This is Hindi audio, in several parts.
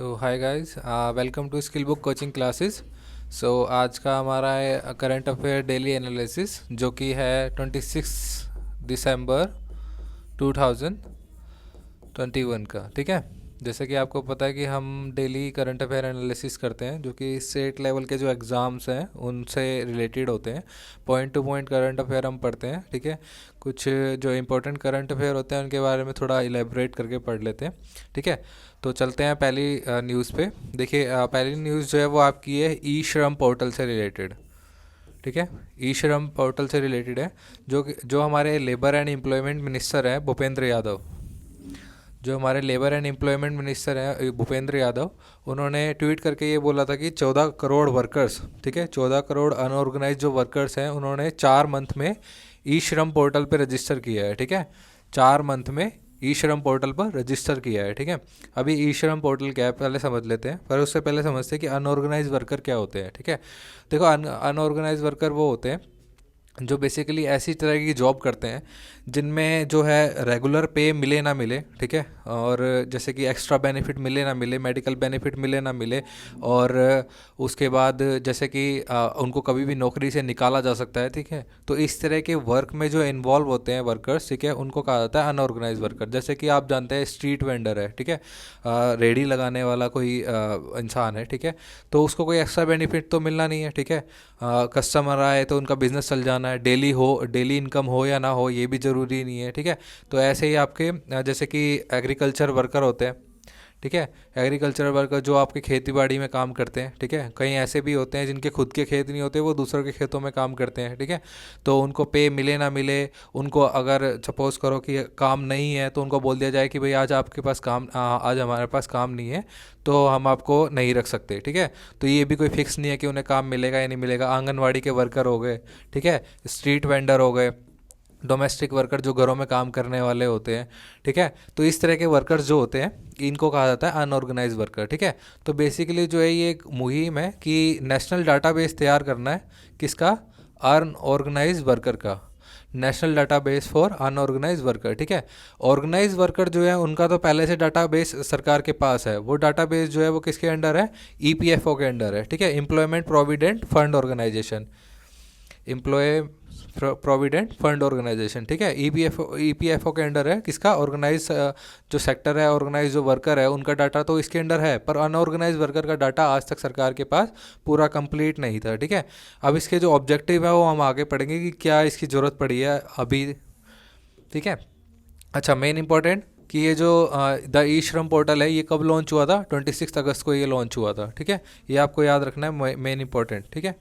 तो hi guys, welcome to skill book coaching classes. आज का हमारा है करंट अफेयर डेली एनालिसिस, जो कि है 26 दिसंबर 2021 का। ठीक है, जैसे कि आपको पता है कि हम डेली करंट अफेयर एनालिसिस करते हैं, जो कि स्टेट लेवल के जो एग्ज़ाम्स हैं उनसे रिलेटेड होते हैं। Point two point current affair हम पढ़ते हैं। ठीक है, कुछ जो इंपॉर्टेंट करंट अफेयर होते हैं उनके बारे में थोड़ा इलेबरेट करके पढ़ लेते हैं। ठीक है, तो चलते हैं पहली न्यूज़ पे। देखिए, पहली न्यूज़ जो है वो आपकी है ई श्रम पोर्टल से रिलेटेड। ठीक है, ई श्रम पोर्टल से रिलेटेड है, जो हमारे लेबर एंड एम्प्लॉयमेंट मिनिस्टर हैं भूपेंद्र यादव। जो हमारे लेबर एंड एम्प्लॉयमेंट मिनिस्टर हैं भूपेंद्र यादव, उन्होंने ट्वीट करके ये बोला था कि 14 करोड़ वर्कर्स, ठीक है, 14 करोड़ अनऑर्गेनाइज जो वर्कर्स हैं, उन्होंने 4 मंथ में ई श्रम पोर्टल पे रजिस्टर किया है। ठीक है, 4 मंथ में ई श्रम पोर्टल पर रजिस्टर किया है। ठीक है, अभी ई श्रम पोर्टल क्या है पहले समझ लेते हैं, पर उससे पहले समझते हैं कि अनऑर्गेनाइज वर्कर क्या होते हैं। ठीक है, देखो, अनऑर्गेनाइज वर्कर वो होते हैं जो बेसिकली ऐसी तरह की जॉब करते हैं जिनमें जो है रेगुलर पे मिले ना मिले। ठीक है, और जैसे कि एक्स्ट्रा बेनिफिट मिले ना मिले, मेडिकल बेनिफिट मिले ना मिले, और उसके बाद जैसे कि उनको कभी भी नौकरी से निकाला जा सकता है। ठीक है, तो इस तरह के वर्क में जो इन्वॉल्व होते हैं वर्कर्स, ठीक है, उनको कहा जाता है अनऑर्गेनाइज वर्कर। जैसे कि आप जानते हैं स्ट्रीट वेंडर है, ठीक है, रेडी लगाने वाला कोई इंसान है, ठीक है, तो उसको कोई एक्स्ट्रा बेनिफिट तो मिलना नहीं है। ठीक है, कस्टमर आए तो उनका बिजनेस चल जाना है, डेली इनकम हो या ना हो ये भी ज़रूरी नहीं है। ठीक है, तो ऐसे ही आपके जैसे कि एग्रीकल्चर वर्कर होते हैं। ठीक है, एग्रीकल्चर वर्कर जो आपके खेती बाड़ी में काम करते हैं। ठीक है, कहीं ऐसे भी होते हैं जिनके खुद के खेत नहीं होते, वो दूसरों के खेतों में काम करते हैं। ठीक है, तो उनको पे मिले ना मिले, उनको अगर सपोज़ करो कि काम नहीं है तो उनको बोल दिया जाए कि भाई आज आपके पास काम आज हमारे पास काम नहीं है, तो हम आपको नहीं रख सकते। ठीक है, तो ये भी कोई फिक्स नहीं है कि उन्हें काम मिलेगा या नहीं मिलेगा। आंगनवाड़ी के वर्कर हो गए, ठीक है, स्ट्रीट वेंडर हो गए, डोमेस्टिक वर्कर जो घरों में काम करने वाले होते हैं। ठीक है, तो इस तरह के वर्कर्स जो होते हैं इनको कहा जाता है अनऑर्गेनाइज वर्कर। ठीक है, तो बेसिकली जो है ये एक मुहिम है कि नेशनल डाटाबेस तैयार करना है, किसका? अनऑर्गेनाइज वर्कर का, national database for unorganise worker. ठीक है, ऑर्गेनाइज वर्कर जो है उनका तो पहले से डाटाबेस सरकार के पास है। वो डाटाबेस जो है वो किसके अंडर है? ईपीएफओ के अंडर है। ठीक है, employment provident fund organisation, employ provident fund organisation. ठीक है, ईपीएफओ के अंडर है, किसका? ऑर्गेनाइज जो सेक्टर है, ऑर्गेनाइज जो वर्कर है, उनका डाटा तो इसके अंडर है, पर अनऑर्गेनाइज वर्कर का डाटा आज तक सरकार के पास पूरा कंप्लीट नहीं था। ठीक है, अब इसके जो ऑब्जेक्टिव है वो हम आगे पढ़ेंगे कि क्या इसकी ज़रूरत पड़ी है अभी। ठीक है, अच्छा, मेन इंपॉर्टेंट कि ये जो द ई श्रम पोर्टल है ये कब लॉन्च हुआ था? 26 अगस्त को ये लॉन्च हुआ था। ठीक है, ये आपको याद रखना है, मेन इंपॉर्टेंट। ठीक है,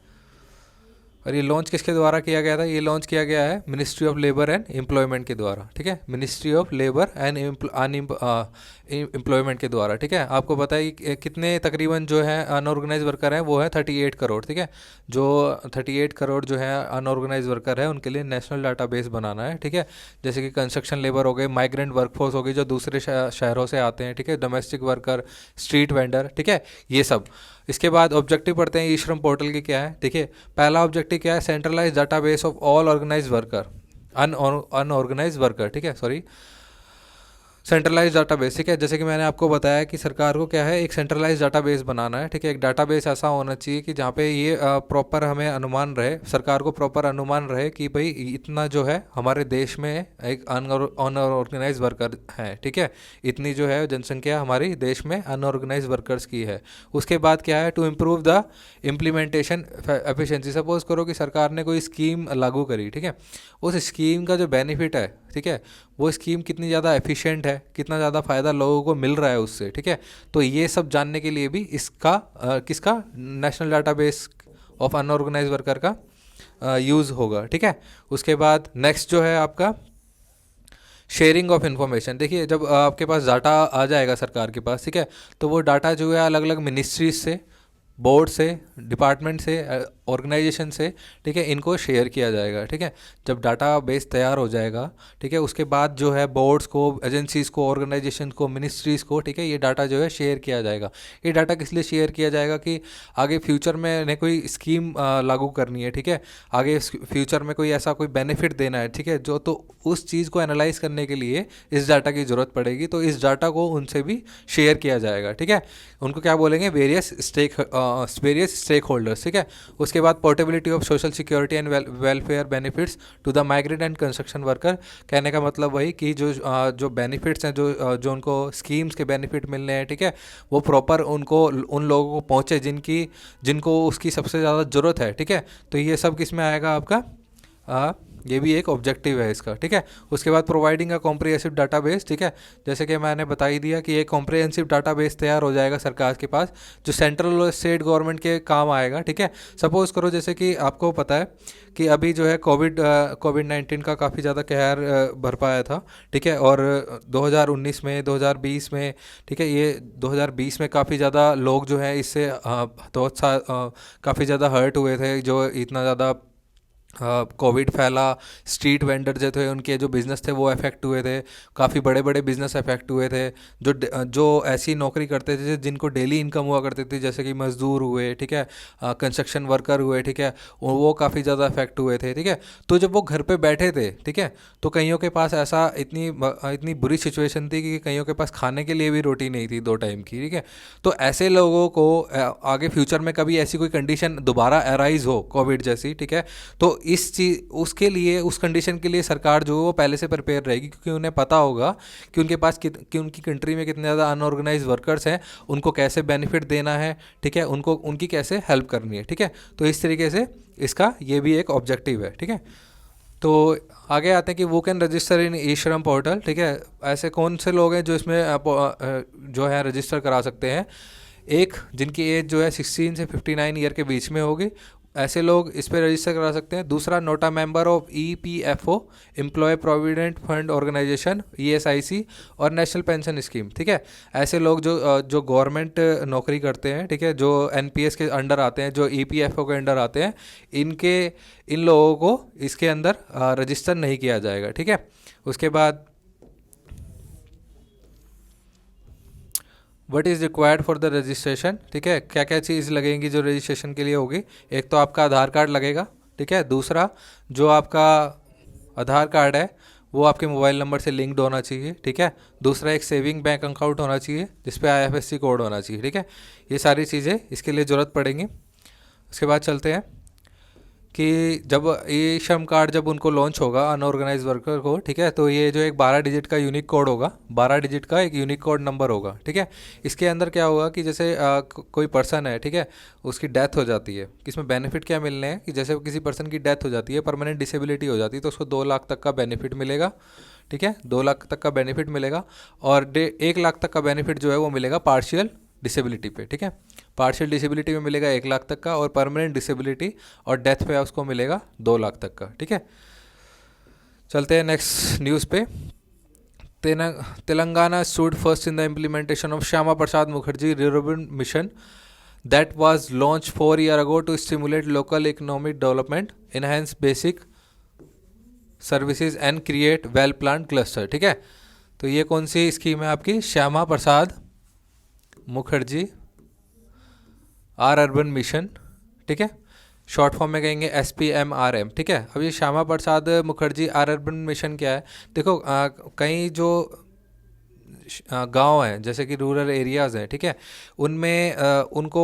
और ये लॉन्च किसके द्वारा किया गया था? ये लॉन्च किया गया है ministry of labour and employment के द्वारा। ठीक है, ministry of labour and employment के द्वारा। ठीक है, आपको पता है कि कितने तकरीबन जो है अनऑर्गेनाइज वर्कर हैं, वो है 38 करोड़। ठीक है, जो 38 करोड़ जो है अनऑर्गेनाइज वर्कर है उनके लिए नेशनल डाटाबेस बनाना है। ठीक है, जैसे कि कंस्ट्रक्शन लेबर हो गए, माइग्रेंट वर्कफोर्स हो गई जो दूसरे शहरों से आते हैं। ठीक है, डोमेस्टिक वर्कर, स्ट्रीट वेंडर। ठीक है, ये सब। इसके बाद ऑब्जेक्टिव पढ़ते हैं ई श्रम पोर्टल के क्या है। देखिए, पहला ऑब्जेक्टिव क्या है? Centralise database of all organise worker, unorganise worker. ठीक है, सॉरी, सेंट्रलाइज डाटाबेस। ठीक है, जैसे कि मैंने आपको बताया कि सरकार को क्या है, एक सेंट्रलाइज डाटाबेस बनाना है। ठीक है, एक डाटाबेस ऐसा होना चाहिए कि जहाँ पे ये प्रॉपर हमें अनुमान रहे, सरकार को प्रॉपर अनुमान रहे कि भाई इतना जो है हमारे देश में एक अनऑर्गेनाइज वर्कर हैं। ठीक है, इतनी जो है जनसंख्या हमारी देश में अनऑर्गेनाइज वर्कर्स की है। उसके बाद क्या है? To improve the implementation efficiency. Suppose करो कि सरकार ने कोई स्कीम लागू करी। ठीक है, उस स्कीम का जो बेनिफिट है, ठीक है, वो स्कीम कितनी ज़्यादा एफिशिएंट है, कितना ज़्यादा फ़ायदा लोगों को मिल रहा है उससे। ठीक है, तो ये सब जानने के लिए भी इसका किसका? National database of unorganise worker का यूज़ होगा। ठीक है, उसके बाद नेक्स्ट जो है आपका शेयरिंग ऑफ इन्फॉर्मेशन। देखिए, जब आपके पास डाटा आ जाएगा सरकार के पास, ठीक है, तो वो डाटा जो है अलग अलग मिनिस्ट्रीज से, बोर्ड से, डिपार्टमेंट से, ऑर्गेनाइजेशन से, ठीक है, इनको शेयर किया जाएगा। ठीक है, जब डाटा बेस तैयार हो जाएगा, ठीक है, उसके बाद जो है बोर्ड्स को, एजेंसीज को, ऑर्गेनाइजेशन को, मिनिस्ट्रीज को, ठीक है, ये डाटा जो है शेयर किया जाएगा। ये डाटा किस लिए शेयर किया जाएगा कि आगे फ्यूचर में इन्हें कोई स्कीम लागू करनी है, ठीक है, आगे फ्यूचर में कोई ऐसा कोई बेनिफिट देना है, ठीक है, जो तो उस चीज़ को एनालाइज करने के लिए इस डाटा की ज़रूरत पड़ेगी, तो इस डाटा को उनसे भी शेयर किया जाएगा। ठीक है, उनको क्या बोलेंगे, वेरियस स्टेक होल्डर्स। ठीक है, उसके बाद portability of social security and welfare benefits to the migrant and construction worker. कहने का मतलब वही कि जो बेनिफिट्स हैं, जो उनको स्कीम्स के बेनिफिट मिलने हैं, ठीक है, वो प्रॉपर उनको उन लोगों को पहुँचे जिनको उसकी सबसे ज़्यादा ज़रूरत है। ठीक है, तो ये सब किस में आएगा आपका, ये भी एक ऑब्जेक्टिव है इसका। ठीक है, उसके बाद प्रोवाइडिंग अ कॉम्प्रिहेंसिव डाटाबेस। ठीक है, जैसे कि मैंने बता ही दिया कि एक कॉम्प्रिहेंसिव डाटाबेस तैयार हो जाएगा सरकार के पास, जो सेंट्रल और स्टेट गवर्नमेंट के काम आएगा। ठीक है, सपोज़ करो जैसे कि आपको पता है कि अभी जो है कोविड-19 का काफ़ी ज़्यादा कहर बरपाया था। ठीक है, और 2019 में, 2020 में, ठीक है, ये 2020 में काफ़ी ज़्यादा लोग जो है इससे काफ़ी ज़्यादा हर्ट हुए थे, जो इतना ज़्यादा कोविड फैला। स्ट्रीट वेंडर जो थे, उनके जो बिज़नेस थे वो अफेक्ट हुए थे, काफ़ी बड़े बड़े बिज़नेस अफेक्ट हुए थे। जो ऐसी नौकरी करते थे जिनको डेली इनकम हुआ करती थी, जैसे कि मज़दूर हुए, ठीक है, कंस्ट्रक्शन वर्कर हुए, ठीक है, वो काफ़ी ज़्यादा अफेक्ट हुए थे। ठीक है, तो जब वो घर पे बैठे थे, ठीक है, तो कईयों के पास ऐसा इतनी बुरी सिचुएशन थी कि कईयों के पास खाने के लिए भी रोटी नहीं थी 2 टाइम की। ठीक है, तो ऐसे लोगों को आगे फ्यूचर में कभी ऐसी कोई कंडीशन दोबारा अराइज हो कोविड जैसी, ठीक है, तो इस चीज़ उसके लिए, उस कंडीशन के लिए सरकार जो है वो पहले से प्रिपेयर रहेगी, क्योंकि उन्हें पता होगा कि उनके पास कि उनकी कंट्री में कितने ज़्यादा अनऑर्गेनाइज वर्कर्स हैं, उनको कैसे बेनिफिट देना है, ठीक है, उनको उनकी कैसे हेल्प करनी है। ठीक है, तो इस तरीके से इसका ये भी एक ऑब्जेक्टिव है। ठीक है, तो आगे आते हैं कि वो कैन रजिस्टर इन ई श्रम पोर्टल। ठीक है, ऐसे कौन से लोग हैं जो इसमें जो है रजिस्टर करा सकते हैं। एक, जिनकी एज जो है 16 से 59 ईयर के बीच में होगी, ऐसे लोग इस पर रजिस्टर करा सकते हैं। दूसरा, not a member of EPFO, employ provident fund organisation, ESIC और नेशनल पेंशन स्कीम। ठीक है, ऐसे लोग जो गवर्नमेंट नौकरी करते हैं, ठीक है, जो NPS के अंडर आते हैं, जो EPFO के अंडर आते हैं, इन लोगों को इसके अंदर रजिस्टर नहीं किया जाएगा। ठीक है, उसके बाद what is required for the registration. ठीक है, क्या क्या चीज़ लगेंगी जो रजिस्ट्रेशन के लिए होगी। एक तो आपका आधार कार्ड लगेगा। ठीक है, दूसरा, जो आपका आधार कार्ड है वो आपके मोबाइल नंबर से लिंक्ड होना चाहिए। ठीक है, दूसरा, एक सेविंग बैंक अकाउंट होना चाहिए जिस पे IFSC कोड होना चाहिए। ठीक है, ये सारी चीज़ें इसके लिए ज़रूरत पड़ेंगी। उसके बाद चलते हैं कि जब ये श्रम कार्ड जब उनको लॉन्च होगा अनऑर्गेनाइज वर्कर को, ठीक है, तो ये जो एक 12 डिजिट का यूनिक कोड होगा, 12 डिजिट का एक यूनिक कोड नंबर होगा। ठीक है, इसके अंदर क्या होगा कि जैसे कोई पर्सन है, ठीक है, उसकी डेथ हो जाती है, इसमें बेनिफिट क्या मिलने हैं कि जैसे किसी पर्सन की डेथ हो जाती है, परमानेंट डिसेबिलिटी हो जाती है, तो उसको 2 लाख तक का बेनिफिट मिलेगा। ठीक है, 2 लाख तक का बेनिफिट मिलेगा, और 1 लाख तक का बेनिफिट जो है वो मिलेगा पार्शियल डिसेबिलिटी पे। ठीक है, पार्शियल डिसेबिलिटी में मिलेगा 1 लाख तक का, और परमानेंट डिसेबिलिटी और डेथ पे उसको मिलेगा 2 लाख तक का। ठीक है, चलते हैं नेक्स्ट न्यूज़ पे। Telangana stood first in the implementation of Shyama Prasad Mukherjee renewable mission that was launched 4 years ago to stimulate local economic development, enhance basic services and create well planned cluster। ठीक है, तो ये कौन सी स्कीम है आपकी, Shyama Prasad Mukherjee are urban mission. ठीक है, शॉर्ट फॉर्म में कहेंगे SPMRM। ठीक है, अब ये Shyama Prasad Mukherjee are urban mission क्या है। देखो, कई जो गांव हैं, जैसे कि रूरल एरियाज़ हैं, ठीक है, उनमें उनको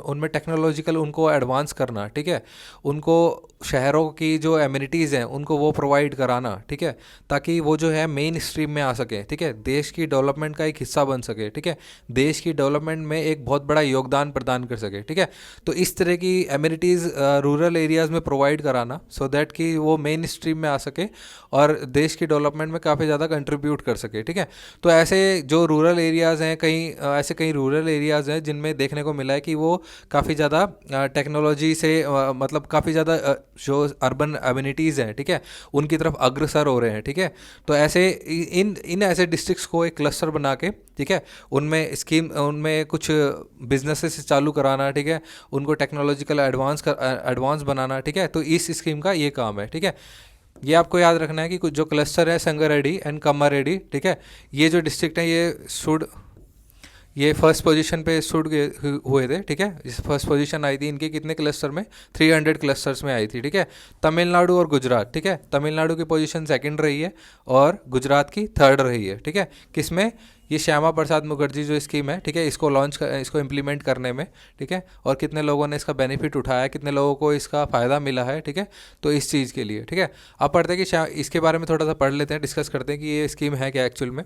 उनमें टेक्नोलॉजिकल उनको एडवांस करना, ठीक है, उनको शहरों की जो एमिनिटीज़ हैं उनको वो प्रोवाइड कराना, ठीक है, ताकि वो जो है मेन स्ट्रीम में आ सके। ठीक है, देश की डेवलपमेंट का एक हिस्सा बन सके। ठीक है, देश की डेवलपमेंट में एक बहुत बड़ा योगदान प्रदान कर सके। ठीक है, तो इस तरह की एमिनिटीज़ रूरल एरियाज़ में प्रोवाइड कराना, सो दैट कि वो मेन स्ट्रीम में आ सके और देश की डेवलपमेंट में काफ़ी ज़्यादा कंट्रीब्यूट कर सके। सके, ठीक है। तो ऐसे जो रूरल एरियाज़ हैं, ऐसे कई रूरल एरियाज़ हैं जिनमें देखने को मिला है कि वो काफ़ी ज़्यादा टेक्नोलॉजी से मतलब काफ़ी ज़्यादा जो अर्बन एमिनिटीज़ हैं, ठीक है, उनकी तरफ अग्रसर हो रहे हैं, ठीक है। तो ऐसे इन इन ऐसे डिस्ट्रिक्ट्स को एक क्लस्टर बना के, ठीक है, उनमें कुछ बिजनेसेस चालू कराना, ठीक है, उनको टेक्नोलॉजिकल एडवांस बनाना, ठीक है। तो इस स्कीम का ये काम है, ठीक है। ये आपको याद रखना है कि कुछ जो क्लस्टर है संगारेड्डी एंड कम्मारेड्डी, ठीक है, ये जो डिस्ट्रिक्ट है ये फर्स्ट पोजीशन पे शुड हुए थे, ठीक है। इस फर्स्ट पोजीशन आई थी इनके कितने क्लस्टर में, 300 क्लस्टर्स में आई थी, ठीक है। तमिलनाडु और गुजरात, ठीक है, तमिलनाडु की पोजीशन सेकंड रही है और गुजरात की थर्ड रही है, ठीक है। किसमें, ये श्यामा प्रसाद मुखर्जी जो स्कीम है, ठीक है, इसको इम्प्लीमेंट करने में, ठीक है, और कितने लोगों ने इसका बेनिफिट उठाया, कितने लोगों को इसका फ़ायदा मिला है, ठीक है। तो इस चीज़ के लिए, ठीक है, अब पढ़ते हैं कि इसके बारे में थोड़ा सा पढ़ लेते हैं, डिस्कस करते हैं कि ये स्कीम है क्या एक्चुअल में,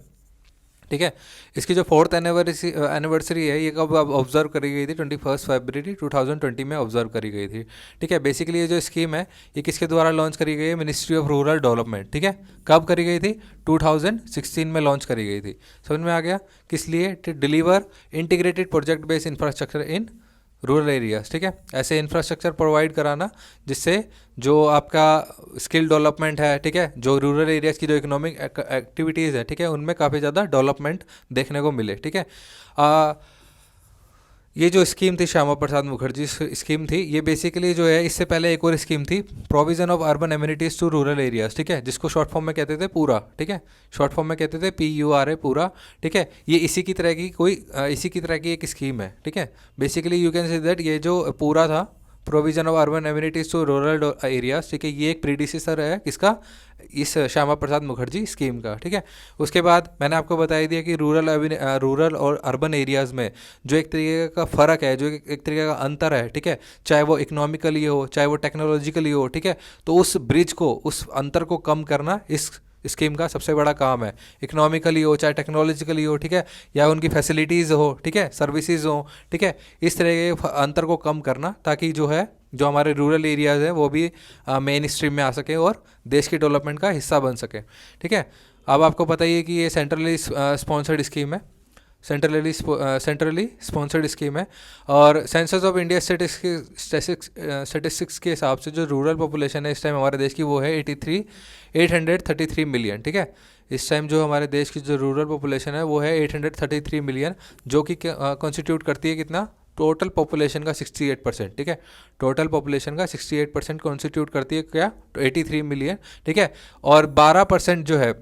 ठीक है। इसकी जो 4th एनिवर्सरी है ये कब ऑब्जर्व करी गई थी, 21 फरवरी 2020 में ऑब्जर्व करी गई थी, ठीक है। बेसिकली ये जो स्कीम है ये किसके द्वारा लॉन्च करी गई है, मिनिस्ट्री ऑफ रूरल डेवलपमेंट, ठीक है। कब करी गई थी, 2016 में लॉन्च करी गई थी। समझ में आ गया, किस लिए, to deliver integrated project based infrastructure in rural areas, ठीक है। ऐसे इंफ्रास्ट्रक्चर प्रोवाइड कराना जिससे जो आपका स्किल डेवलपमेंट है, ठीक है, जो रूरल एरियाज़ की जो इकोनॉमिक एक्टिविटीज़ है, ठीक है, उनमें काफ़ी ज़्यादा डेवलपमेंट देखने को मिले, ठीक है। ये जो स्कीम थी श्यामा प्रसाद मुखर्जी स्कीम थी, ये बेसिकली जो है इससे पहले एक और स्कीम थी, provision of urban amenities to rural areas, ठीक है, जिसको शॉर्ट फॉर्म में कहते थे पूरा, ठीक है, शॉर्ट फॉर्म में कहते थे PURA पूरा, ठीक है। ये इसी की तरह की एक स्कीम है, ठीक है। Basically you can say that ये जो पूरा था, provision of urban amenities to rural areas, ठीक है, ये एक प्रीडिसेसर है किसका, इस श्यामा प्रसाद मुखर्जी स्कीम का, ठीक है। उसके बाद मैंने आपको बता दिया कि रूरल और अर्बन एरियाज़ में जो एक तरीके का फ़र्क है, जो एक तरीके का अंतर है, ठीक है, चाहे वो इकोनॉमिकली हो, चाहे वो टेक्नोलॉजिकली हो, ठीक है, तो उस अंतर को कम करना इस स्कीम का सबसे बड़ा काम है। इकोनॉमिकली हो चाहे टेक्नोलॉजिकली हो, ठीक है, या उनकी फैसिलिटीज़ हो, ठीक है, सर्विसेज हो, ठीक है, इस तरह के अंतर को कम करना ताकि जो हमारे रूरल एरियाज़ हैं वो भी मेन स्ट्रीम में आ सके और देश की डेवलपमेंट का हिस्सा बन सके, ठीक है। अब आपको पता ही है कि ये सेंट्रली स्पॉन्सर्ड स्कीम है, सेंट्रली स्पॉन्सर्ड स्कीम है, और सेंसस ऑफ इंडिया स्टेटिस्टिक्स के हिसाब से जो रूरल पॉपुलेशन है इस टाइम हमारे देश की वो है 833 मिलियन, ठीक है। इस टाइम जो हमारे देश की जो रूरल पॉपुलेशन है वो है 833 मिलियन, जो कि कॉन्स्टिट्यूट करती है कितना, टोटल पॉपुलेशन का 68%, ठीक है, टोटल पॉपुलेशन का 68% कॉन्स्टिट्यूट करती है क्या, 83 मिलियन, ठीक है। और 12% जो है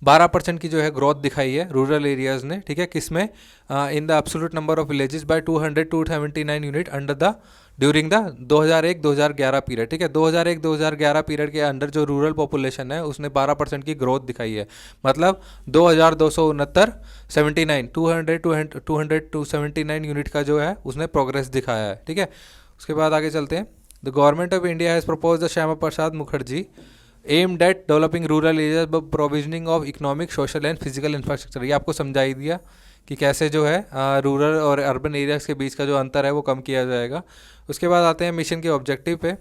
12% की जो है ग्रोथ दिखाई है रूरल एरियाज़ ने, ठीक है, किसमें, in the absolute number of villages by 279 unit under the during the 2001-2011 period, ठीक है। 2001-2011 पीरियड के अंडर जो रूरल पॉपुलेशन है उसने 12% की ग्रोथ दिखाई है, मतलब 2269 279 यूनिट का जो है उसने प्रोग्रेस दिखाया है, ठीक है। उसके बाद आगे चलते हैं। The government of India has propose the Shyama Prasad Mukherjee aimed at developing rural areas provisioning of economic, social and physical infrastructure. ये आपको समझा ही दिया कि कैसे जो है रूरल और अर्बन एरियाज़ के बीच का जो अंतर है वो कम किया जाएगा। उसके बाद आते हैं मिशन के ऑब्जेक्टिव पे।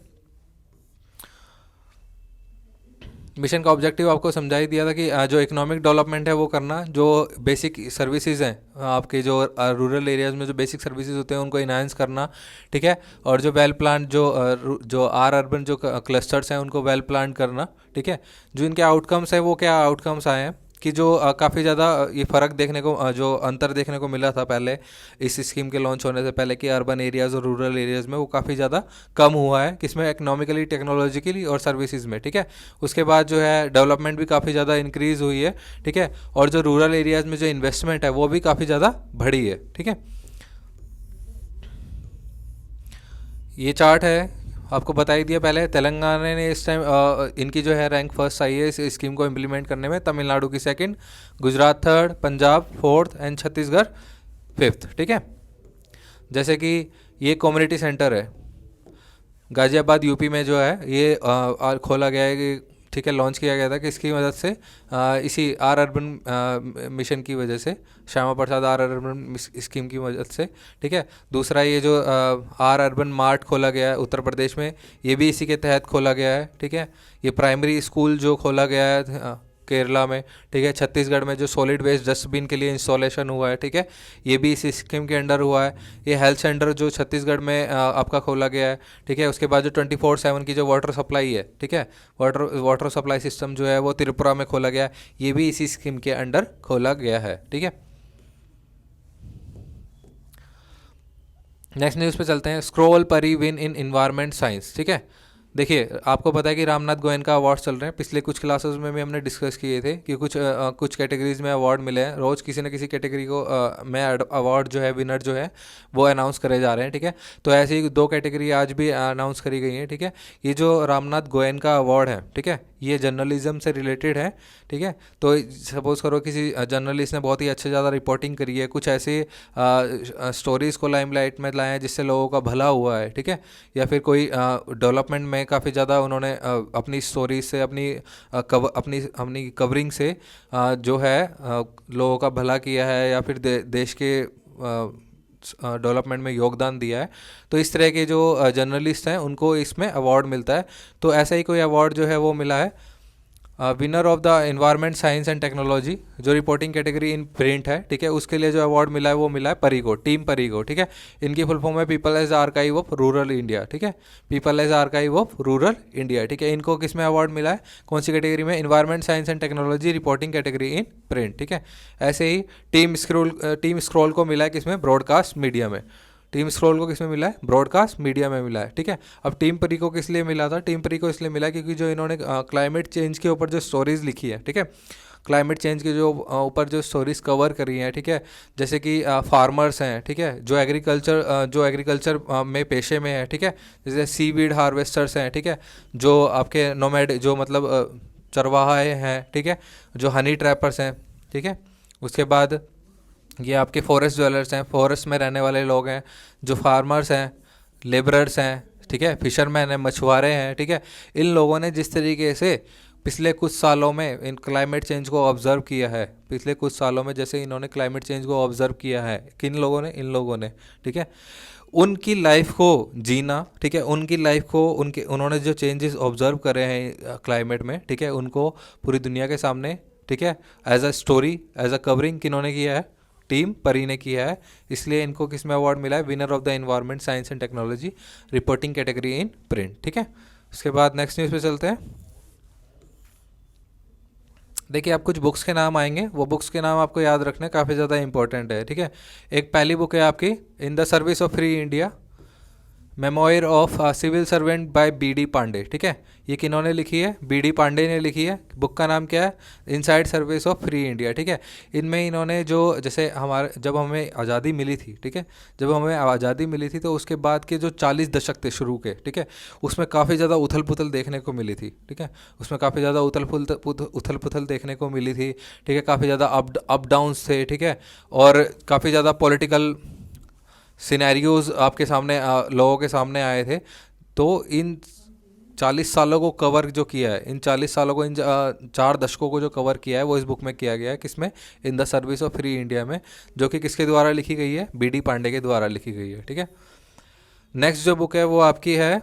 मिशन का ऑब्जेक्टिव आपको समझा ही दिया था कि जो इकोनॉमिक डेवलपमेंट है वो करना, जो बेसिक सर्विसेज हैं आपके जो रूरल एरियाज़ में जो बेसिक सर्विसेज होते हैं उनको इन्हांस करना, ठीक है, और जो वेल प्लान जो अर्बन जो क्लस्टर्स हैं उनको वेल प्लान करना, ठीक है। जो इनके आउटकम्स हैं वो क्या आउटकम्स आए हैं कि जो काफ़ी ज़्यादा ये फ़र्क देखने को जो अंतर देखने को मिला था पहले इस स्कीम के लॉन्च होने से पहले कि अर्बन एरियाज़ और रूरल एरियाज़ में, वो काफ़ी ज़्यादा कम हुआ है, किसमें, इकोनॉमिकली, टेक्नोलॉजिकली और सर्विसेज में, ठीक है। उसके बाद जो है डेवलपमेंट भी काफ़ी ज़्यादा इंक्रीज़ हुई है, ठीक है, और जो रूरल एरियाज़ में जो इन्वेस्टमेंट है वो भी काफ़ी ज़्यादा बढ़ी है, ठीक है। ये चार्ट है आपको बता ही दिया पहले। तेलंगाना ने इस टाइम इनकी जो है रैंक फर्स्ट आई है इस स्कीम को इम्प्लीमेंट करने में, तमिलनाडु की second, Gujarat third, Punjab fourth and Chhattisgarh fifth, ठीक है। जैसे कि ये कम्युनिटी सेंटर है गाज़ियाबाद यूपी में जो है ये खोला गया है कि, ठीक है, लॉन्च किया गया था कि इसकी मदद से इसी आर अर्बन मिशन की वजह से, Shyama Prasad are urban scheme की मदद से, ठीक है। दूसरा ये जो आर अर्बन मार्ट खोला गया है उत्तर प्रदेश में, ये भी इसी के तहत खोला गया है, ठीक है। ये प्राइमरी स्कूल जो खोला गया है केरला में, ठीक है। छत्तीसगढ़ में जो सॉलिड वेस्ट डस्टबिन के लिए इंस्टॉलेशन हुआ है, ठीक है, ये भी इसी स्कीम के अंडर हुआ है। ये हेल्थ सेंटर जो छत्तीसगढ़ में आपका खोला गया है, ठीक है। उसके बाद जो 24/7 की जो वाटर सप्लाई है, ठीक है, वाटर सप्लाई सिस्टम जो है वो त्रिपुरा में खोला गया है, ये भी इसी स्कीम के अंडर खोला गया है, ठीक है। नेक्स्ट न्यूज़ पे चलते हैं। स्क्रॉल परी विन इन इन्वायरमेंट साइंस, ठीक है। देखिए, आपको पता है कि रामनाथ गोयनका अवार्ड चल रहे हैं। पिछले कुछ क्लासेस में भी हमने डिस्कस किए थे कि कुछ कैटेगरीज में अवार्ड मिले हैं। रोज़ किसी न किसी कैटेगरी को में अवार्ड जो है, विनर जो है वो अनाउंस करे जा रहे हैं, ठीक है। तो ऐसी ही 2 कैटेगरी आज भी अनाउंस करी गई हैं, ठीक है। ये जो रामनाथ गोयनका अवार्ड है, ठीक है, ये जर्नलिज्म से रिलेटेड है, ठीक है। तो सपोज़ करो किसी जर्नलिस्ट ने बहुत ही अच्छे ज़्यादा रिपोर्टिंग करी है, कुछ ऐसे स्टोरीज़ को लाइमलाइट में लाए हैं जिससे लोगों का भला हुआ है, ठीक है। या फिर कोई डेवलपमेंट में काफ़ी ज़्यादा उन्होंने अपनी स्टोरी से, अपनी कवरिंग से जो है लोगों का भला किया है, या फिर देश के डेवलपमेंट में योगदान दिया है। तो इस तरह के जो जर्नलिस्ट हैं उनको इसमें अवार्ड मिलता है। तो ऐसा ही कोई अवार्ड जो है वो मिला है winner of the environment science and technology, जो रिपोर्टिंग कैटेगरी इन प्रिंट है, ठीक है। उसके लिए जो अवार्ड मिला है वो मिला है परिगो, टीम परिगो, ठीक है। इनकी फुल फॉर्म है people's archive of rural India, ठीक है, people's archive of rural India, ठीक है। इनको किस में अवार्ड मिला है, कौन सी कैटेगरी में, environment science and technology reporting category in print, ठीक है। ऐसे ही टीम स्क्रॉल को मिला है किसमें, ब्रॉडकास्ट मीडिया में। टीम स्क्रॉल को किस में मिला है, ब्रॉडकास्ट मीडिया में मिला है, ठीक है। अब टीम परी को किस लिए मिला था, टीम परी को इसलिए मिला क्योंकि जो इन्होंने क्लाइमेट चेंज के ऊपर जो स्टोरीज लिखी है, ठीक है, क्लाइमेट चेंज के जो ऊपर जो स्टोरीज कवर करी हैं, ठीक है। जैसे कि फार्मर्स हैं, ठीक है, जो एग्रीकल्चर में पेशे में है, ठीक है। जैसे सीवीड हार्वेस्टर्स हैं, ठीक है, जो आपके नोमैड जो मतलब चरवाहे हैं, ठीक है, जो हनी ट्रैपर्स हैं, ठीक है। उसके बाद ये आपके फॉरेस्ट ड्वेलर्स हैं, फॉरेस्ट में रहने वाले लोग हैं, जो फार्मर्स हैं, लेबरर्स हैं, ठीक है, फिशरमैन हैं, मछुआरे हैं, ठीक है। इन लोगों ने जिस तरीके से पिछले कुछ सालों में इन क्लाइमेट चेंज को ऑब्ज़र्व किया है, पिछले कुछ सालों में जैसे इन्होंने क्लाइमेट चेंज को ऑब्ज़र्व किया है, किन लोगों ने, इन लोगों ने, ठीक है, उनकी लाइफ को जीना, ठीक है, उनकी लाइफ को उन्होंने जो चेंजेस ऑब्ज़र्व करे हैं क्लाइमेट में, ठीक है, उनको पूरी दुनिया के सामने, ठीक है, as a story, as a covering किन्होंने किया है, टीम परी ने किया है। इसलिए इनको किस में अवार्ड मिला है, winner of the environment science and technology reporting category in print, ठीक है। उसके बाद नेक्स्ट न्यूज़ पे चलते हैं। देखिए, आप कुछ बुक्स के नाम आएंगे, वो बुक्स के नाम आपको याद रखना काफ़ी ज़्यादा इंपॉर्टेंट है, ठीक है। एक पहली बुक है आपकी in the service of free India, memoir of civil servant by B D. Pandey, ठीक है। ये किन्होंने लिखी है, बी.डी. पांडे ने लिखी है। बुक का नाम क्या है, inside service of free India, ठीक है। इनमें इन्होंने जो जैसे जब हमें आज़ादी मिली थी, ठीक है, जब हमें आज़ादी मिली थी तो उसके बाद के जो 40 दशक थे शुरू के, ठीक है, उसमें काफ़ी ज़्यादा उथल पुथल देखने को मिली थी, ठीक है। उसमें काफ़ी ज़्यादा उथल पुथल देखने को मिली थी, ठीक है। काफ़ी ज़्यादा अप डाउन्स थे, ठीक है, और काफ़ी ज़्यादा पॉलिटिकल सिनेरियोज आपके सामने लोगों के सामने आए थे। तो इन 40 सालों को कवर जो किया है, इन 40 सालों को, इन 4 दशकों को जो कवर किया है वो इस बुक में किया गया है, किसमें, in the service of free India में, जो कि किसके द्वारा लिखी गई है, बी.डी. पांडे के द्वारा लिखी गई है, ठीक है। नेक्स्ट जो बुक है वो आपकी है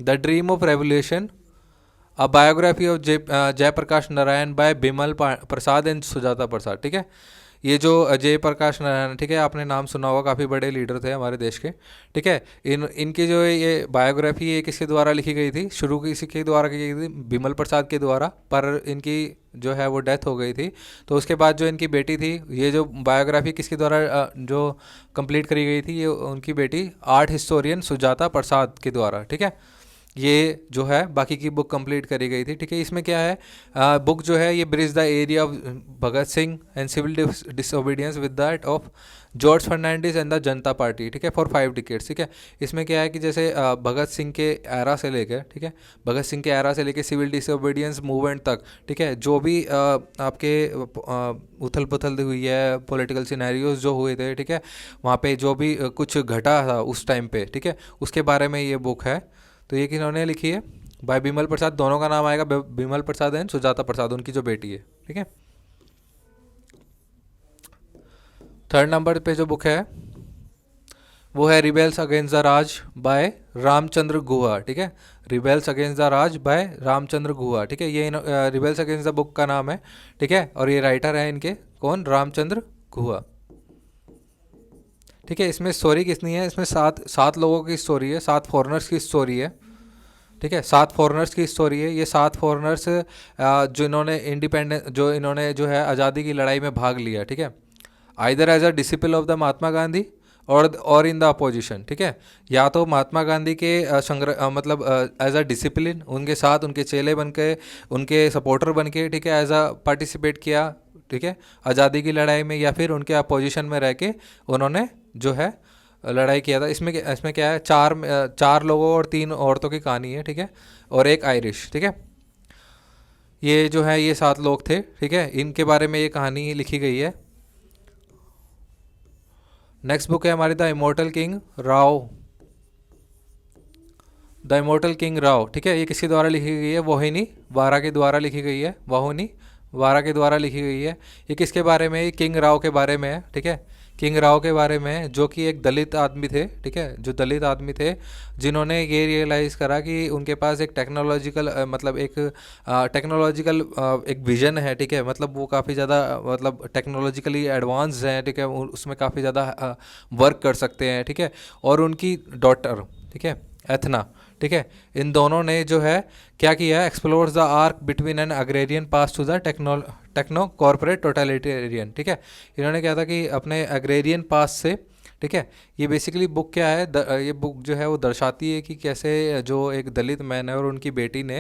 the dream of revolution, a biography of Jayaprakash Narayan by Bimal Prasad and Sujata Prasad, ठीक है। ये जो जयप्रकाश नारायण, ठीक है, आपने नाम सुना होगा, काफ़ी बड़े लीडर थे हमारे देश के, ठीक है। इनकी जो ये बायोग्राफी है किसके द्वारा लिखी गई थी, शुरू किसके द्वारा की गई थी, बिमल प्रसाद के द्वारा, पर इनकी जो है वो डेथ हो गई थी। तो उसके बाद जो इनकी बेटी थी, ये जो बायोग्राफी किसके द्वारा जो कंप्लीट करी गई थी, ये उनकी बेटी आर्ट हिस्टोरियन सुजाता प्रसाद के द्वारा, ठीक है। ये जो है बाकी की बुक कंप्लीट करी गई थी, ठीक है। इसमें क्या है, बुक जो है ये bridge the area of Bhagat Singh and civil disobedience with that of George Fernandes and the Janata Party, ठीक है, फॉर 5 डिकेड्स, ठीक है। इसमें क्या है कि जैसे भगत सिंह के एरा से लेकर, ठीक है, भगत सिंह के एरा से लेकर सिविल डिसोबीडियंस मूवमेंट तक, ठीक है, जो भी आपके उथल पुथल हुई है, पॉलिटिकल सिनेरियोज जो हुए थे, ठीक है, वहाँ पे जो भी कुछ घटा था उस टाइम पे, ठीक है, उसके बारे में ये बुक है। तो ये किन्होंने लिखी है, बाय बिमल प्रसाद, दोनों का नाम आएगा बिमल प्रसाद एंड सुजाता प्रसाद, उनकी जो बेटी है, ठीक है। 3rd नंबर पे जो बुक है वो है rebels against the Raj by Ramachandra Guha, ठीक है। Rebels against the Raj by Ramachandra Guha, ठीक है। ये रिबेल्स अगेंस्ट द बुक का नाम है, ठीक है। और ये राइटर है इनके कौन, रामचंद्र गुहा, ठीक है। इसमें स्टोरी कितनी है, इसमें सात सात लोगों की स्टोरी है, सात फॉरेनर्स की स्टोरी है, ठीक है। सात फॉरेनर्स की स्टोरी है। ये सात फॉरेनर्स जिन्होंने इंडिपेंडेंस, जो इन्होंने जो है आज़ादी की लड़ाई में भाग लिया, ठीक है। Either as a disciple of the Mahatma Gandhi और इन द अपोजिशन, ठीक है। या तो महात्मा गांधी के मतलब एज अ डिसिप्लिन उनके साथ, उनके चेले बन के, उनके सपोर्टर बन के, ठीक है, एज अ पार्टिसिपेट किया, ठीक है, आज़ादी की लड़ाई में, या फिर उनके अपोजिशन में रह के उन्होंने जो है लड़ाई किया था। इसमें क्या है, चार लोगों और तीन औरतों की कहानी है, ठीक है, और एक आयरिश, ठीक है। ये जो है ये सात लोग थे, ठीक है, इनके बारे में ये कहानी लिखी गई है। नेक्स्ट बुक है हमारी the immortal king Rao, the immortal king Rao, ठीक है। ये किसके द्वारा लिखी गई है, मोहिनी वारा के द्वारा लिखी गई है, मोहिनी वारा के द्वारा लिखी गई है। ये किसके बारे में है, किंग राव के बारे में है, ठीक है। किंग राव के बारे में है, जो कि एक दलित आदमी थे, ठीक है, जो दलित आदमी थे, जिन्होंने ये रियलाइज़ करा कि उनके पास एक टेक्नोलॉजिकल मतलब एक टेक्नोलॉजिकल एक विजन है, ठीक है। मतलब वो काफ़ी ज़्यादा मतलब टेक्नोलॉजिकली एडवांस हैं, ठीक है, उसमें काफ़ी ज़्यादा वर्क कर सकते हैं, ठीक है। और उनकी डॉटर, ठीक है, एथना, ठीक है, इन दोनों ने जो है क्या किया, explores the arc between an agrarian past to the techno corporate totalitarian, ठीक है। इन्होंने क्या था कि अपने अग्रेरियन पास से, ठीक है, ये बेसिकली बुक क्या है, ये बुक जो है वो दर्शाती है कि कैसे जो एक दलित मैन है और उनकी बेटी ने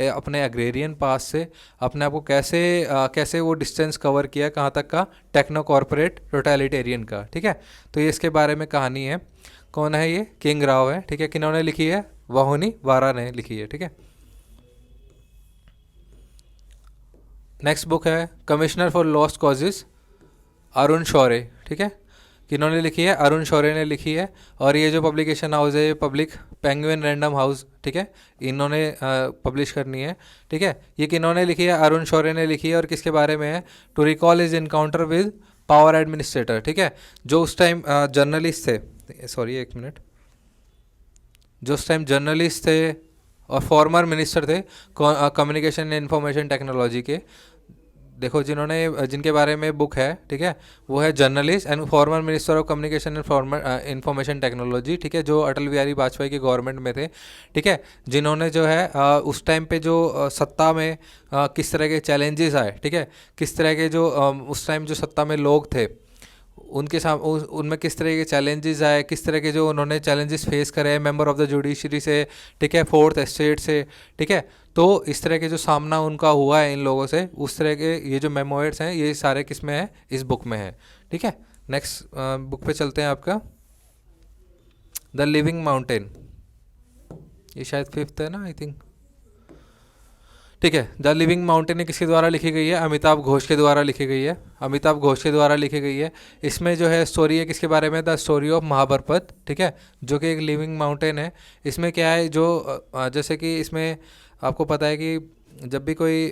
अपने अग्रेरियन पास से अपने आप को कैसे वो डिस्टेंस कवर किया, कहाँ तक का, टेक्नो कॉर्पोरेट टोटलिटेरियन का, ठीक है। तो ये इसके बारे में कहानी है। कौन है ये, किंग राव है, ठीक है। किन्होंने लिखी है, मोहिनी वारा ने लिखी है, ठीक है। नेक्स्ट बुक है commissioner for lost causes, Arun Shourie, ठीक है। किन्होंने लिखी है, अरुण शौर्य ने लिखी है। और ये जो पब्लिकेशन हाउस है, ये पब्लिक पेंगुइन रैंडम हाउस, ठीक है, इन्होंने पब्लिश करनी है, ठीक है। ये किन्होंने लिखी है, अरुण शौर्य ने लिखी है। और किसके बारे में है, to recall is encounter with power administrator, ठीक है, जो उस टाइम जर्नलिस्ट थे, सॉरी एक मिनट, जो उस टाइम जर्नलिस्ट थे और फॉर्मर मिनिस्टर थे कम्युनिकेशन एंड इंफॉर्मेशन टेक्नोलॉजी के। देखो जिनके बारे में बुक है, ठीक है, वो है journalist and former minister of communication and farmer information technology, ठीक है, जो अटल बिहारी वाजपेयी की गवर्नमेंट में थे, ठीक है। जिन्होंने जो है उस टाइम पे जो सत्ता में किस तरह के चैलेंजेस आए, ठीक है, किस तरह के जो उस टाइम जो सत्ता में लोग थे उनके उनमें किस तरह के चैलेंजेस आए, किस तरह के जो उन्होंने चैलेंजेस फेस करे मेंबर ऑफ द जुडिशरी से, ठीक है, फोर्थ एस्टेट से, ठीक है। तो इस तरह के जो सामना उनका हुआ है इन लोगों से, उस तरह के ये जो मेमोइड्स हैं ये सारे किस में है, इस बुक में है, ठीक है। नेक्स्ट बुक पे चलते हैं, आपका द लिविंग माउंटेन, ये शायद फिफ्थ है ना, आई थिंक, ठीक है। द लिविंग माउंटेन ये किसके द्वारा लिखी गई है, अमिताभ घोष के द्वारा लिखी गई है, अमिताभ घोष के द्वारा लिखी गई है। इसमें जो है स्टोरी है किसके बारे में, द स्टोरी ऑफ महाबरपत, ठीक है, जो कि एक लिविंग माउंटेन है। इसमें क्या है, जो जैसे कि इसमें आपको पता है कि जब भी कोई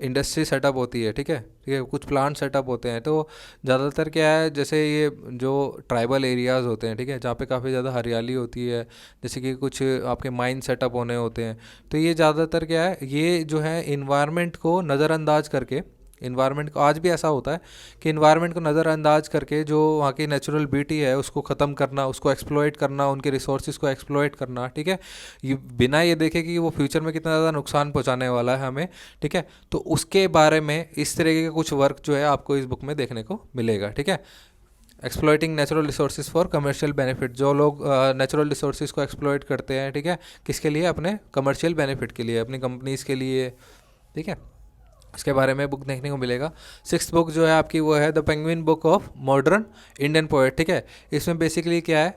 इंडस्ट्री सेटअप होती है, ठीक है, कुछ प्लांट सेटअप होते हैं, तो ज़्यादातर क्या है, जैसे ये जो ट्राइबल एरियाज़ होते हैं, ठीक है, जहाँ पे काफ़ी ज़्यादा हरियाली होती है, जैसे कि कुछ आपके माइन सेटअप होने होते हैं, तो ये ज़्यादातर क्या है, ये जो है इन्वायरमेंट को नज़रअंदाज करके, इन्वायरमेंट को आज भी ऐसा होता है कि इन्वायरमेंट को नज़रअंदाज करके जो वहाँ की नेचुरल ब्यूटी है उसको ख़त्म करना, उसको एक्सप्लॉइट करना, उनके रिसोर्सेज को एक्सप्लॉइट करना, ठीक है, बिना ये देखे कि वो फ्यूचर में कितना ज़्यादा नुकसान पहुँचाने वाला है हमें, ठीक है। तो उसके बारे में इस तरीके के कुछ वर्क जो है आपको इस बुक में देखने को मिलेगा, ठीक है। Exploiting natural resources for commercial benefit, जो लोग नेचुरल रिसोर्सेज को एक्सप्लॉइट करते हैं, ठीक है, किसके लिए, अपने कमर्शियल बेनिफिट के लिए, अपनी कंपनीज़ के लिए, ठीक है, इसके बारे में बुक देखने को मिलेगा। सिक्स्थ बुक जो है आपकी वो है the penguin book of modern Indian poet, ठीक है। इसमें बेसिकली क्या है,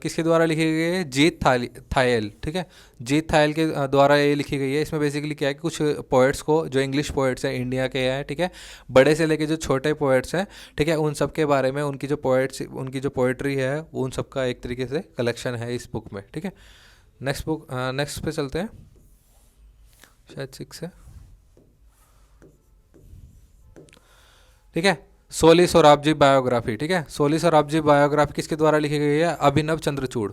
किसके द्वारा लिखी गई है, जीत थायल, ठीक है, जीत थायल के द्वारा ये लिखी गई है। इसमें बेसिकली क्या है कि कुछ पोएट्स को, जो इंग्लिश पोएट्स हैं इंडिया के हैं, ठीक है, बड़े से लेके जो छोटे पोएट्स हैं, ठीक है, उन सब के बारे में, उनकी जो पोएट्री है उन सब का एक तरीके से कलेक्शन है इस बुक में, ठीक है। नेक्स्ट पे चलते हैं, शायद 6 है, ठीक है। सोली सोराबजी बायोग्राफी, ठीक है, सोली सोराबजी बायोग्राफी किसके द्वारा लिखी गई है, अभिनव चंद्रचूड़,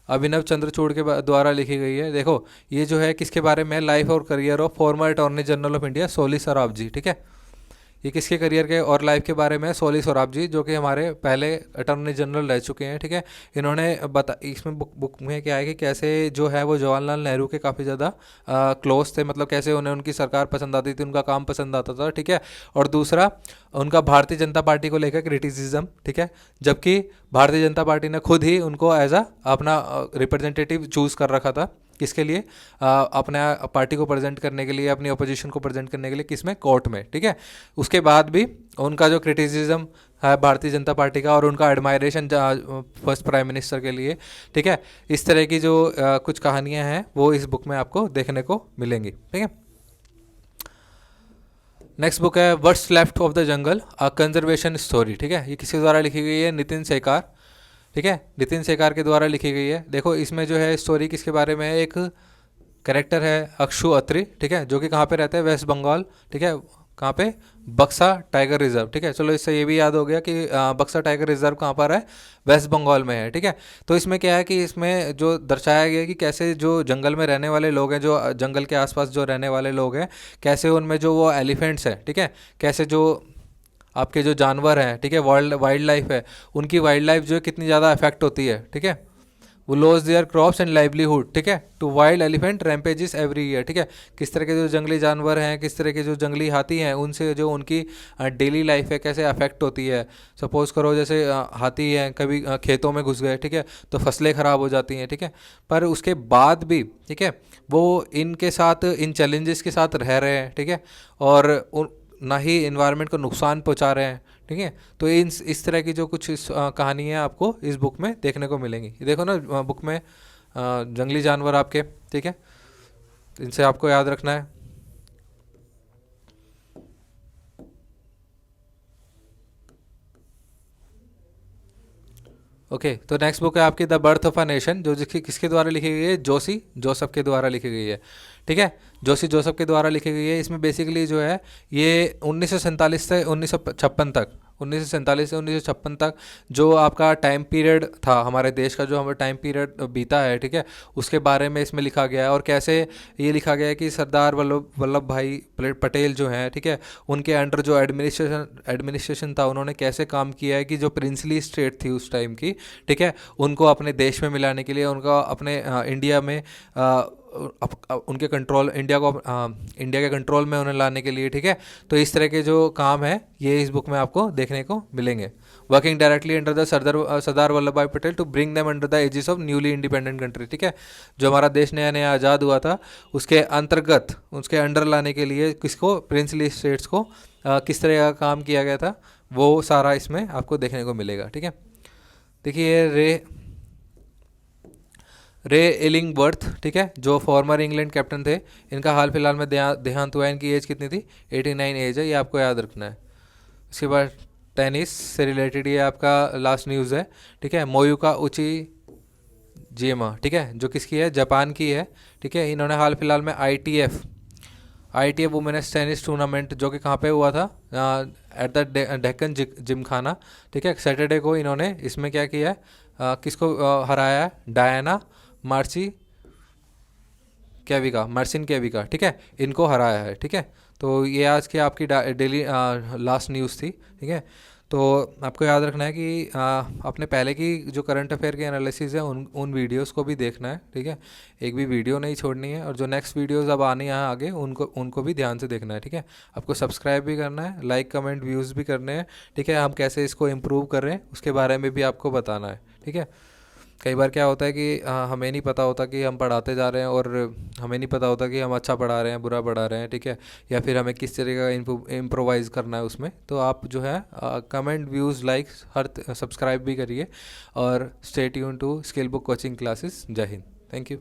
अभिनव चंद्रचूड़ के द्वारा लिखी गई है। देखो ये जो है किसके बारे में है, लाइफ और career of former attorney general of India Soli Saraf ji. ठीक है, ये किसके करियर के और लाइफ के बारे में है, सोली सराफ जी, जो कि हमारे पहले अटॉर्नी जनरल रह चुके हैं। ठीक है, इन्होंने इसमें बुक में क्या है कि कैसे जो है वो जवाहरलाल नेहरू के काफ़ी ज़्यादा क्लोज थे, मतलब कैसे उन्हें उनकी सरकार पसंद आती थी, उनका काम पसंद आता था। ठीक है, और दूसरा उनका भारतीय जनता पार्टी को लेकर क्रिटिसिज्म। ठीक है, जबकि भारतीय जनता पार्टी ने खुद ही उनको एज अपना रिप्रेजेंटेटिव चूज़ कर रखा था। किसके लिए, अपने पार्टी को प्रेजेंट करने के लिए, अपनी अपोजिशन को प्रेजेंट करने के लिए, किसमें, कोर्ट में। ठीक है, उसके बाद भी उनका जो क्रिटिसिज्म है भारतीय जनता पार्टी का और उनका एडमायरेशन फर्स्ट प्राइम मिनिस्टर के लिए। ठीक है, इस तरह की जो कुछ कहानियां हैं वो इस बुक में आपको देखने को मिलेंगी। ठीक है, नेक्स्ट बुक है what's left of the jungle a conservation story. ठीक है, ये किसके द्वारा लिखी गई है, नितिन सेकार। ठीक है, नितिन सेकार के द्वारा लिखी गई है। देखो इसमें जो है स्टोरी किसके बारे में है, एक कैरेक्टर है अक्षु अत्री। ठीक है, जो कि कहाँ पे रहते हैं, वेस्ट बंगाल। ठीक है, कहाँ पे, बक्सा टाइगर रिजर्व। ठीक है, चलो इससे ये भी याद हो गया कि बक्सा टाइगर रिजर्व कहाँ पर है, वेस्ट बंगाल में है। ठीक है, तो इसमें क्या है कि इसमें जो दर्शाया गया है कि कैसे जो जंगल में रहने वाले लोग हैं, जो जंगल के आसपास जो रहने वाले लोग हैं, कैसे उनमें जो वो एलिफेंट्स हैं, ठीक है, कैसे जो आपके जो जानवर हैं, ठीक है, वाइल्ड लाइफ है, उनकी वाइल्ड लाइफ जो है कितनी ज़्यादा अफेक्ट होती है। ठीक है, वो loss their crops and livelihood. ठीक है, to wild elephant rampages every year. ठीक है, किस तरह के जो जंगली जानवर हैं, किस तरह के जो जंगली हाथी हैं, उनसे जो उनकी डेली लाइफ है कैसे अफेक्ट होती है। सपोज़ करो जैसे हाथी हैं, कभी खेतों में घुस गए, ठीक है, तो फसलें ख़राब हो जाती हैं। ठीक है, पर उसके बाद भी, ठीक है, वो इनके साथ, इन चैलेंजेस के साथ रह रहे हैं। ठीक है, और ना ही इन्वायरमेंट को नुकसान पहुंचा रहे हैं। ठीक है, तो इस तरह की जो कुछ कहानियाँ आपको इस बुक में देखने को मिलेंगी। ये देखो ना बुक में जंगली जानवर आपके, ठीक है, तो इनसे आपको याद रखना है। ओके, तो नेक्स्ट बुक है आपकी the birth of a nation, जो जिसकी किसके द्वारा लिखी गई है, जोशी जोसेफ के द्वारा लिखी गई है। ठीक है, जोशी जोसेफ के द्वारा लिखी गई है। इसमें बेसिकली जो है ये 1947 से 1956 तक, 1947 से 1956 तक जो आपका टाइम पीरियड था हमारे देश का, जो हमारा टाइम पीरियड बीता है, ठीक है, उसके बारे में इसमें लिखा गया है। और कैसे ये लिखा गया है कि सरदार वल्लभ भाई पटेल जो हैं, ठीक है, उनके अंडर जो एडमिनिस्ट्रेशन था, उन्होंने कैसे काम किया है कि जो प्रिंसली स्टेट थी उस टाइम की, ठीक है, उनको अपने देश में मिलाने के लिए, उनका अपने इंडिया में उनके कंट्रोल, इंडिया के कंट्रोल में उन्हें लाने के लिए। ठीक है, तो इस तरह के जो काम है ये इस बुक में आपको देखने को मिलेंगे। Working directly under the Sardar Vallabhbhai Patel to bring them under the aegis of newly independent country. ठीक है, जो हमारा देश नया नया आज़ाद हुआ था उसके अंतर्गत, उसके अंडर लाने के लिए किसको, प्रिंसली स्टेट्स को किस तरह का काम किया गया था, वो सारा इसमें आपको देखने को मिलेगा। ठीक है, देखिए रे इलिंगवर्थ, ठीक है, जो फॉर्मर इंग्लैंड कैप्टन थे, इनका हाल फिलहाल में देहांत हुआ है। इनकी एज कितनी थी, 89 एज है, ये आपको याद रखना है। उसके बाद टेनिस से रिलेटेड ये आपका लास्ट न्यूज़ है। ठीक है, मोयुका उची जिएमा, ठीक है, जो किसकी है, जापान की है। ठीक है, इन्होंने हाल फिलहाल में ITF वुमेन्स टेनिस टूर्नामेंट, जो कि कहाँ पे हुआ था, एट द डेक्कन जिमखाना, ठीक है, सैटरडे को इन्होंने इसमें क्या किया है, किसको हराया है, डायना मार्सिन केविका, ठीक है, इनको हराया है। ठीक है, तो ये आज की आपकी डेली लास्ट न्यूज़ थी। ठीक है, तो आपको याद रखना है कि अपने पहले की जो करंट अफेयर के एनालिसिस है उन वीडियोस को भी देखना है। ठीक है, एक भी वीडियो नहीं छोड़नी है, और जो नेक्स्ट वीडियोस अब आने हैं आगे उनको भी ध्यान से देखना है। ठीक है, आपको सब्सक्राइब भी करना है, लाइक कमेंट व्यूज़ भी करने हैं। ठीक है, हम कैसे इसको इम्प्रूव कर रहे हैं उसके बारे में भी आपको बताना है। ठीक है, कई बार क्या होता है कि हमें नहीं पता होता कि हम पढ़ाते जा रहे हैं, और हमें नहीं पता होता कि हम अच्छा पढ़ा रहे हैं, बुरा पढ़ा रहे हैं। ठीक है, या फिर हमें किस तरह का इम्प्रोवाइज़ करना है उसमें। तो आप जो है कमेंट व्यूज़ लाइक्स हर सब्सक्राइब भी करिए, और stay tune to skill book coaching classes. जय हिंद, थैंक यू।